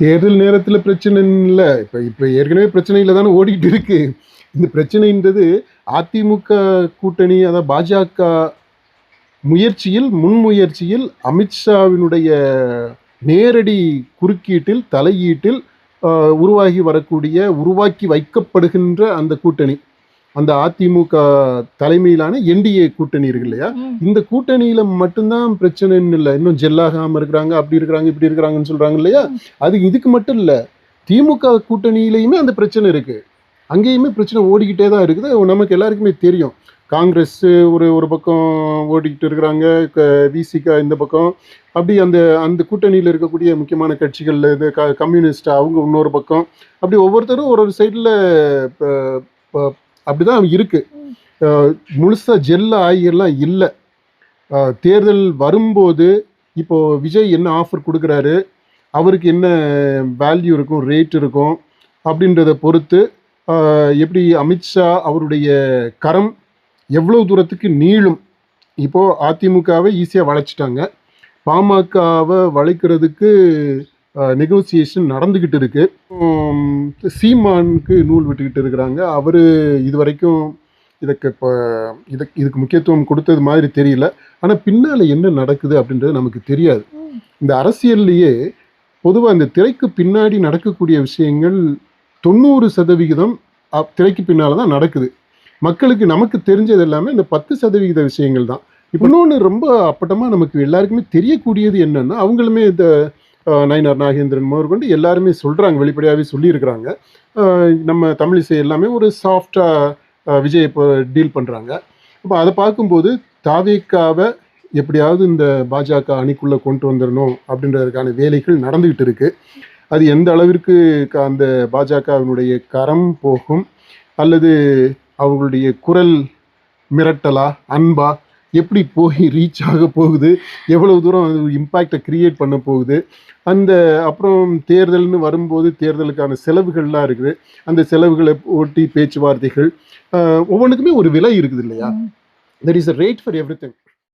தேர்தல் நேரத்தில் பிரச்சனை இல்லை. இப்போ ஏற்கனவே பிரச்சனையில் தானே ஓடிக்கிட்டு இருக்கு. இந்த பிரச்சனைன்றது அதிமுக கூட்டணி, அதாவது பாஜக முன்முயற்சியில் அமித்ஷாவினுடைய நேரடி தலையீட்டில் உருவாக்கி வைக்கப்படுகின்ற அந்த கூட்டணி, அந்த அதிமுக தலைமையிலான என்டிஏ கூட்டணி இருக்கு இல்லையா, இந்த கூட்டணியில மட்டும்தான் பிரச்சனைன்னு இல்லை. இன்னும் ஜெல்லாகாம இருக்கிறாங்க, அப்படி இருக்கிறாங்க, இப்படி இருக்கிறாங்கன்னு சொல்றாங்க இல்லையா. அது இதுக்கு மட்டும் இல்லை, திமுக கூட்டணியிலையுமே அந்த பிரச்சனை இருக்கு. அங்கேயுமே பிரச்சனை ஓடிக்கிட்டே தான் இருக்குது. நமக்கு எல்லாருக்குமே தெரியும். காங்கிரஸ் ஒரு பக்கம் ஓடிக்கிட்டு இருக்கிறாங்க, விசிகா இந்த பக்கம், அப்படி அந்த கூட்டணியில் இருக்கக்கூடிய முக்கியமான கட்சிகள், இது கம்யூனிஸ்ட் அவங்க இன்னொரு பக்கம், அப்படி ஒவ்வொருத்தரும் ஒரு சைடில் அப்படிதான் இருக்கு. முழுசா ஜெல்ல ஆகியெல்லாம் இல்லை. தேர்தல் வரும்போது இப்போ விஜய் என்ன ஆஃபர் கொடுக்குறாரு, அவருக்கு என்ன வேல்யூ இருக்கும், ரேட் இருக்கும் அப்படின்றத பொறுத்து எப்படி அமித்ஷா அவருடைய கரம் எவ்வளோ தூரத்துக்கு நீளும். இப்போது அதிமுகவை ஈஸியாக வளைச்சிட்டாங்க, பாமகவை வளைக்கிறதுக்கு நெகோசியேஷன் நடந்துக்கிட்டு இருக்கு. சீமானுக்கு நூல் விட்டுக்கிட்டு இருக்கிறாங்க. அவர் இது வரைக்கும் இதுக்கு முக்கியத்துவம் கொடுத்தது மாதிரி தெரியல. ஆனால் பின்னால் என்ன நடக்குது அப்படின்றது நமக்கு தெரியாது. இந்த அரசியல்லையே பொதுவாக இந்த திரைக்கு பின்னாடி நடக்கக்கூடிய விஷயங்கள் 90% திரைக்கு பின்னால் தான் நடக்குது. மக்களுக்கு நமக்கு தெரிஞ்சது எல்லாமே இந்த 10% விஷயங்கள் தான். இப்போ இன்னொன்று ரொம்ப அப்பட்டமாக நமக்கு எல்லாருக்குமே தெரியக்கூடியது என்னன்னா, அவங்களுமே இந்த நயினார் நாகேந்திரன் முதற்கொண்டு எல்லாருமே சொல்கிறாங்க, வெளிப்படையாகவே சொல்லியிருக்கிறாங்க, நம்ம தமிழிசை எல்லாமே ஒரு சாஃப்டாக விஜய் இப்போ டீல் பண்ணுறாங்க. அப்போ அதை பார்க்கும்போது தாவேக்காவை எப்படியாவது இந்த பாஜக அணிக்குள்ளே கொண்டு வந்துடணும் அப்படின்றதுக்கான வேலைகள் நடந்துக்கிட்டு இருக்குது. அது எந்த அளவிற்கு அந்த பாஜகவினுடைய கரம் போகும், அல்லது அவங்களுடைய குரல் மிரட்டலா அன்பா எப்படி போய் ரீச் ஆக போகுது, எவ்வளவு தூரம் அது இம்பேக்டை கிரியேட் பண்ண போகுது, அப்புறம் தேர்தல்னு வரும்போது தேர்தலுக்கான செலவுகள்லாம் இருக்குது. அந்த செலவுகளை ஒட்டி பேச்சுவார்த்தைகள், ஒவ்வொன்றுக்குமே ஒரு விலை இருக்குது இல்லையா. There is a rate for everything.